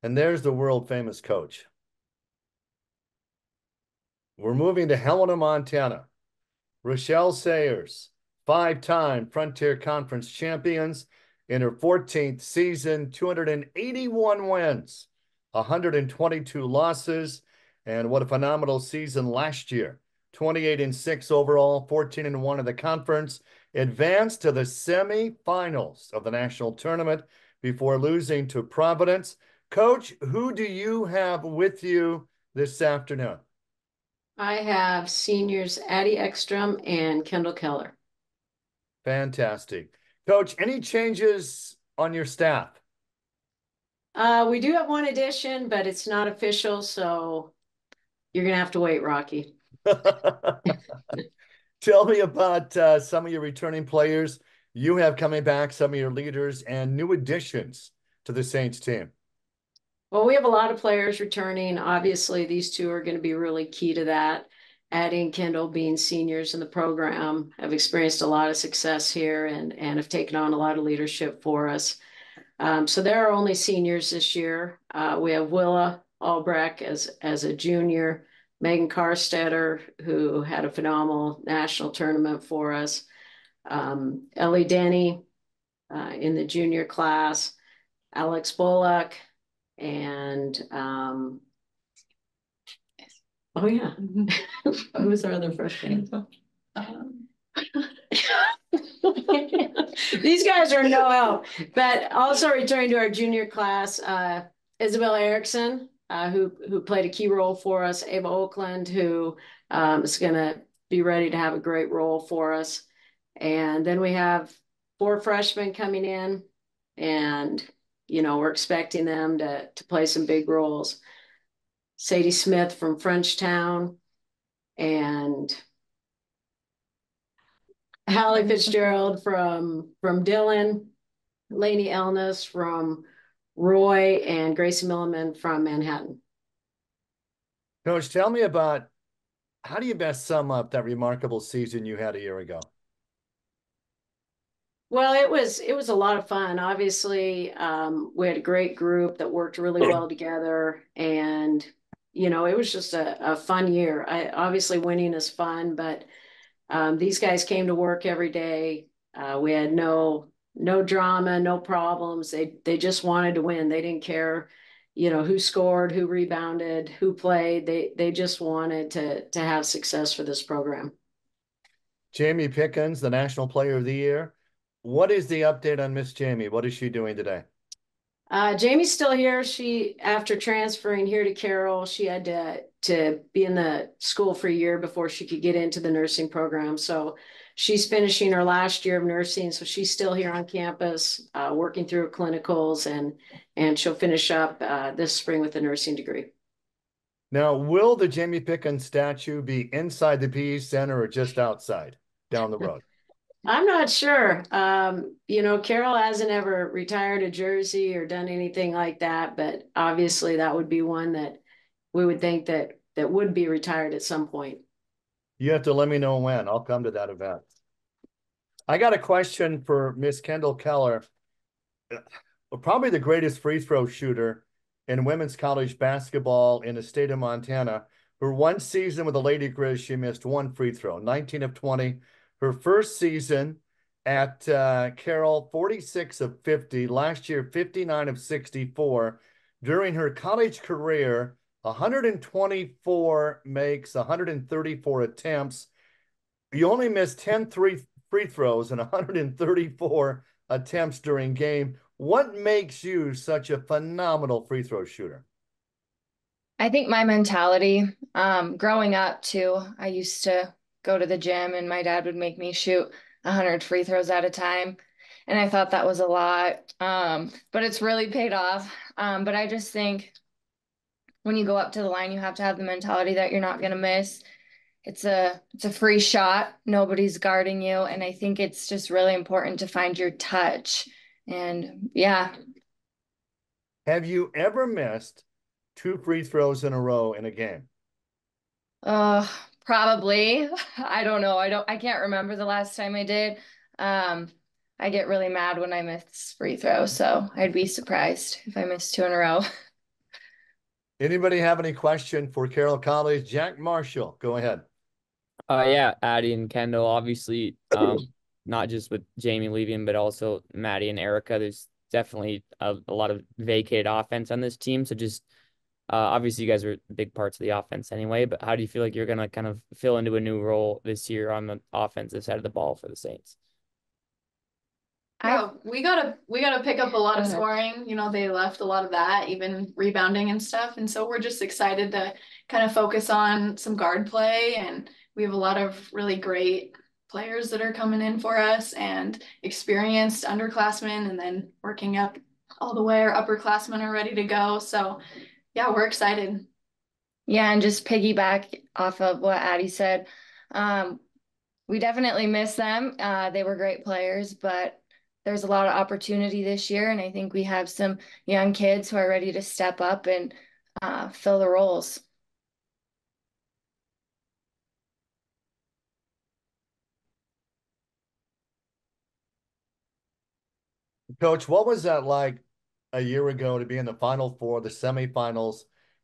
And there's the world famous coach. We're moving to Helena, Montana. Rochelle Sayers, five-time Frontier Conference champions in her 14th season, 281 wins, 122 losses, and what a phenomenal season last year. 28-6 overall, 14-1 in the conference, advanced to the semifinals of the national tournament before losing to Providence. Coach, who do you have with you this afternoon? I have seniors Addie Ekstrom and Kendall Keller. Fantastic. Coach, any changes on your staff? We do have one addition, but it's not official, so you're gonna have to wait, Rocky. Tell me about some of your returning players you have coming back, some of your leaders, and new additions to the Saints team. Well, we have a lot of players returning. Obviously, these two are going to be really key to that. Addie and Kendall, being seniors in the program, have experienced a lot of success here and have taken on a lot of leadership for us. So there are only seniors this year. We have Willa Albrecht as a junior, Megan Carstetter, who had a phenomenal national tournament for us, Ellie Denny in the junior class, Alex Bullock, and oh yeah, who's our other freshman? These guys are no help. But also returning to our junior class, Isabel Erickson, who played a key role for us, Ava Oakland, who is going to be ready to have a great role for us. And then we have four freshmen coming in, and we're expecting them to play some big roles. Sadie Smith from Frenchtown and Hallie Fitzgerald from Dillon, Lainey Elness from Roy, and Gracie Milliman from Manhattan. Coach, tell me about how do you best sum up that remarkable season you had a year ago? Well, it was a lot of fun. Obviously, we had a great group that worked really well together, and it was just a fun year. Obviously winning is fun, but these guys came to work every day. We had no drama, no problems. They just wanted to win. They didn't care, who scored, who rebounded, who played. They just wanted to have success for this program. Jamie Pickens, the National Player of the Year. What is the update on Miss Jamie? What is she doing today? Jamie's still here. She, after transferring here to Carroll, she had to be in the school for a year before she could get into the nursing program. So she's finishing her last year of nursing. So she's still here on campus, working through her clinicals, and she'll finish up this spring with a nursing degree. Now, will the Jamie Pickens statue be inside the PE Center or just outside down the road? I'm not sure. Carroll hasn't ever retired a jersey or done anything like that, but obviously that would be one that we would think that would be retired at some point. You have to let me know when. I'll come to that event. I got a question for Miss Kendall Keller. Probably the greatest free throw shooter in women's college basketball in the state of Montana. Her one season with the Lady Grizz, she missed one free throw, 19 of 20. Her first season at Carroll, 46 of 50. Last year, 59 of 64. During her college career, 124 makes, 134 attempts. You only missed 10 free throws and 134 attempts during game. What makes you such a phenomenal free throw shooter? I think my mentality, growing up too, I used to go to the gym and my dad would make me shoot 100 free throws at a time. And I thought that was a lot, but it's really paid off. But I just think when you go up to the line, you have to have the mentality that you're not going to miss. It's a free shot. Nobody's guarding you. And I think it's just really important to find your touch. And yeah. Have you ever missed two free throws in a row in a game? Uh, Probably. I don't know. I can't remember the last time I did. I get really mad when I miss free throws, so I'd be surprised if I missed two in a row. Anybody have any question for Carroll College? Jack Marshall, go ahead. Yeah, Addie and Kendall, obviously, not just with Jamie leaving, but also Maddie and Erica. There's definitely a lot of vacated offense on this team. So just obviously you guys are big parts of the offense anyway, but how do you feel like you're gonna kind of fill into a new role this year on the offensive side of the ball for the Saints? Yeah, we gotta pick up a lot of scoring. You know, they left a lot of that, even rebounding and stuff. And so we're just excited to kind of focus on some guard play. And we have a lot of really great players that are coming in for us and experienced underclassmen and then working up all the way. Our upperclassmen are ready to go. So yeah, we're excited. Yeah, and just piggyback off of what Addie said, um, we definitely miss them. They were great players, but there's a lot of opportunity this year, and I think we have some young kids who are ready to step up and fill the roles. Coach, what was that like a year ago to be in the Final Four, the semifinals,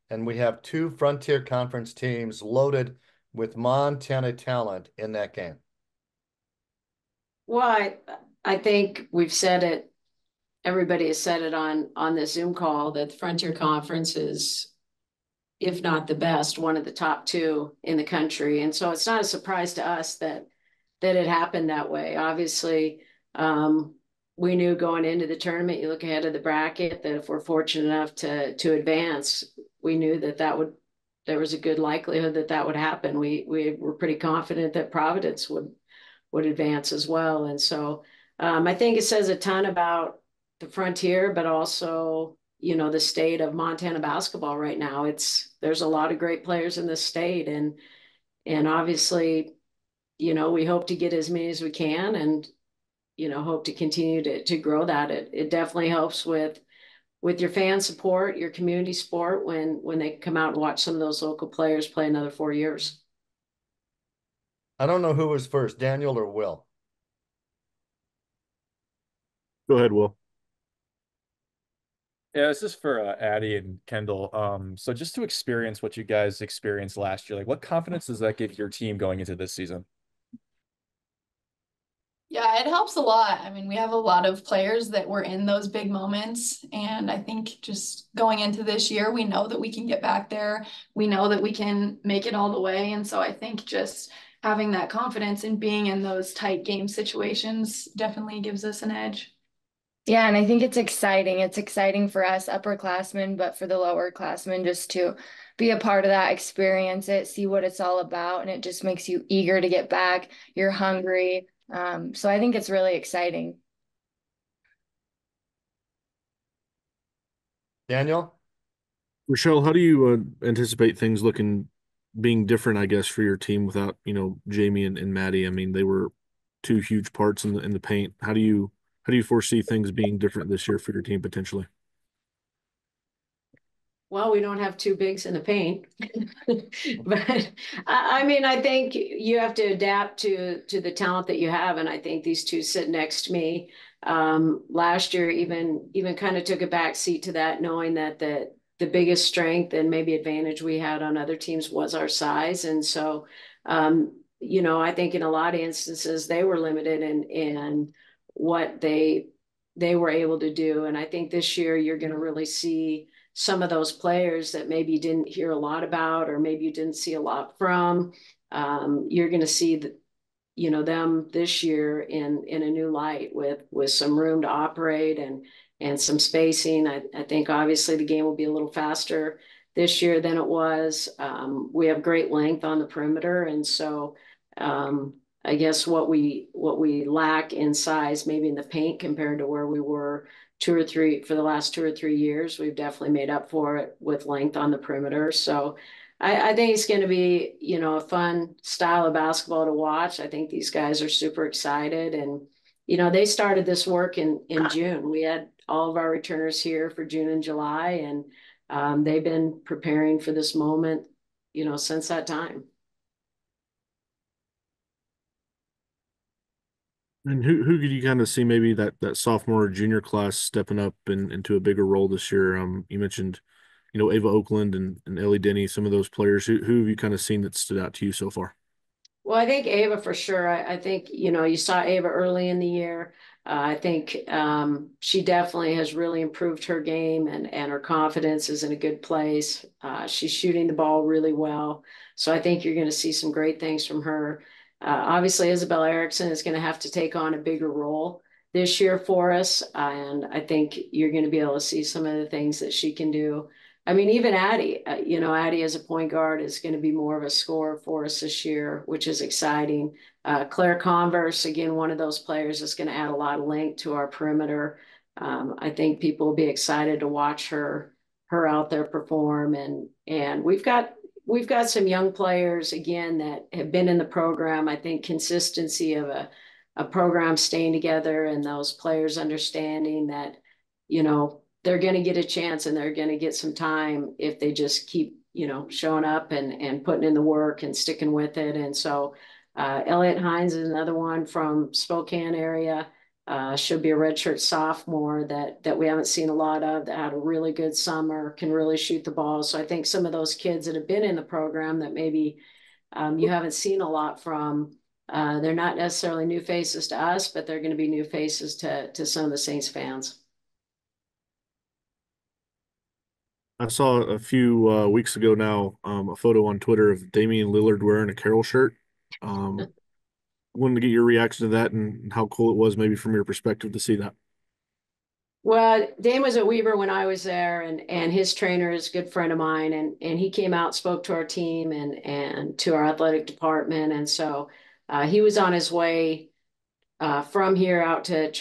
and we have two Frontier Conference teams loaded with Montana talent in that game? Well, I think we've said it, everybody has said it on this Zoom call that the Frontier Conference is, if not the best, one of the top two in the country. And so it's not a surprise to us that it happened that way. Obviously, we knew going into the tournament, you look ahead of the bracket, that if we're fortunate enough to advance, we knew there was a good likelihood that would happen. We were pretty confident that Providence would advance as well. And so I think it says a ton about the Frontier, but also, you know, the state of Montana basketball right now. There's a lot of great players in this state, and obviously, you know, we hope to get as many as we can, and you know, hope to continue to grow that. It definitely helps with your fan support, your community support when they come out and watch some of those local players play another 4 years. I don't know who was first, Daniel or Will. Go ahead, Will. Yeah, this is for Addie and Kendall. So just to experience what you guys experienced last year, like what confidence does that give your team going into this season? Yeah, it helps a lot. I mean, we have a lot of players that were in those big moments. And I think just going into this year, we know that we can get back there. We know that we can make it all the way. And so I think just having that confidence and being in those tight game situations definitely gives us an edge. Yeah, and I think it's exciting. It's exciting for us upperclassmen, but for the lowerclassmen just to be a part of that, experience it, see what it's all about, and it just makes you eager to get back. You're hungry. So I think it's really exciting. Daniel? Rochelle, how do you anticipate things being different, I guess, for your team without, Jamie and Maddie? I mean, they were two huge parts in the paint. How do you foresee things being different this year for your team potentially? Well, we don't have two bigs in the paint, but I mean, I think you have to adapt to the talent that you have, and I think these two sit next to me. Last year, even kind of took a back seat to that, knowing that the biggest strength and maybe advantage we had on other teams was our size, and so you know, I think in a lot of instances they were limited in what they were able to do, and I think this year you're going to really see some of those players that maybe you didn't hear a lot about, or maybe you didn't see a lot from. You're going to see you know, them this year in a new light with some room to operate and some spacing. I think obviously the game will be a little faster this year than it was. We have great length on the perimeter, and so I guess what we lack in size, maybe in the paint compared to where we were for the last 2 or 3 years, we've definitely made up for it with length on the perimeter. So I think it's going to be, you know, a fun style of basketball to watch. I think these guys are super excited, and you know, they started this work in June. We had all of our returners here for June and July, and they've been preparing for this moment, you know, since that time. And who could you kind of see maybe that sophomore or junior class stepping up into a bigger role this year? You mentioned Ava Oakland and Ellie Denny, some of those players. Who have you kind of seen that stood out to you so far? Well, I think Ava for sure. I think, you saw Ava early in the year. I think she definitely has really improved her game and her confidence is in a good place. She's shooting the ball really well. So I think you're going to see some great things from her. Obviously, Isabel Erickson is going to have to take on a bigger role this year for us. And I think you're going to be able to see some of the things that she can do. I mean, even Addie, Addie as a point guard is going to be more of a scorer for us this year, which is exciting. Claire Converse, again, one of those players is going to add a lot of length to our perimeter. I think people will be excited to watch her out there perform, and we've got some young players again that have been in the program. I think consistency of a program staying together and those players understanding that, they're going to get a chance and they're going to get some time if they just keep, showing up and putting in the work and sticking with it. And so Elliot Hines is another one from Spokane area. She'll be a redshirt sophomore that we haven't seen a lot of, that had a really good summer, can really shoot the ball. So I think some of those kids that have been in the program that maybe you haven't seen a lot from, they're not necessarily new faces to us, but they're going to be new faces to some of the Saints fans. I saw a few weeks ago now a photo on Twitter of Damian Lillard wearing a Carroll shirt. Wanted to get your reaction to that and how cool it was, maybe from your perspective, to see that. Well, Dame was at Weber when I was there, and his trainer is a good friend of mine, and he came out, spoke to our team and to our athletic department, and so he was on his way from here out to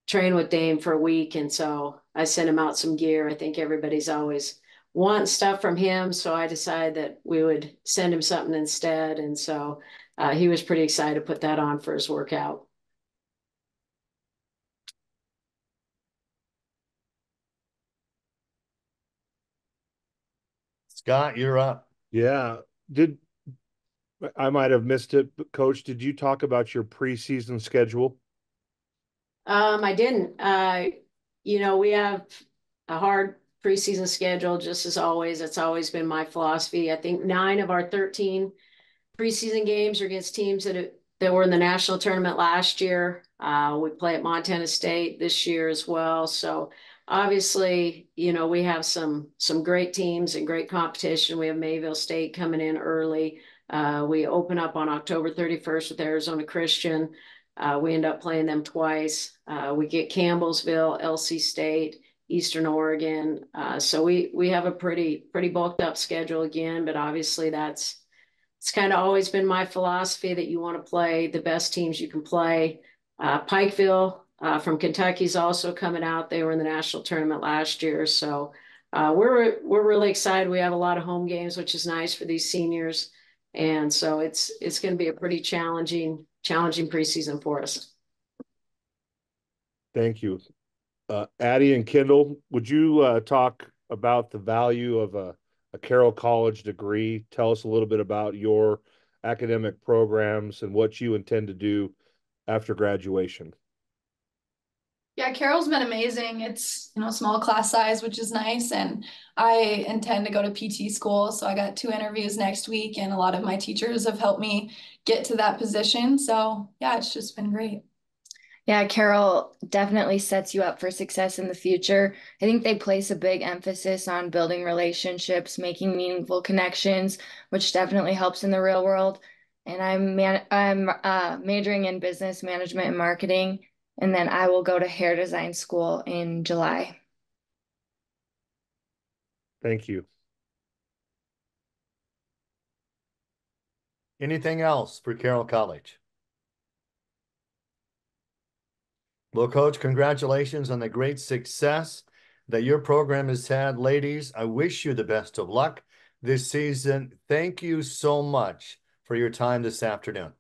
train with Dame for a week, and so I sent him out some gear. I think everybody's always wanting stuff from him, so I decided that we would send him something instead, and so he was pretty excited to put that on for his workout. Scott, you're up. Yeah. Did I might have missed it, but Coach, did you talk about your preseason schedule? I didn't. We have a hard preseason schedule, just as always. It's always been my philosophy. I think 9 of our 13 preseason games are against teams that were in the national tournament last year. We play at Montana State this year as well. So obviously, we have some great teams and great competition. We have Mayville State coming in early. We open up on October 31st with Arizona Christian. We end up playing them twice. We get Campbellsville, LC State, Eastern Oregon. So we have a pretty bulked up schedule again, but obviously it's kind of always been my philosophy that you want to play the best teams you can play. Pikeville from Kentucky is also coming out. They were in the national tournament last year. So we're really excited. We have a lot of home games, which is nice for these seniors. And so it's going to be a pretty challenging preseason for us. Thank you. Addie and Kendall, would you talk about the value of a Carroll College degree? Tell us a little bit about your academic programs and what you intend to do after graduation. Yeah, Carroll's been amazing. It's, small class size, which is nice. And I intend to go to PT school. So I got 2 interviews next week, and a lot of my teachers have helped me get to that position. So yeah, it's just been great. Yeah, Carroll definitely sets you up for success in the future. I think they place a big emphasis on building relationships, making meaningful connections, which definitely helps in the real world. And I'm majoring in business management and marketing, and then I will go to hair design school in July. Thank you. Anything else for Carroll College? Well, Coach, congratulations on the great success that your program has had. Ladies, I wish you the best of luck this season. Thank you so much for your time this afternoon.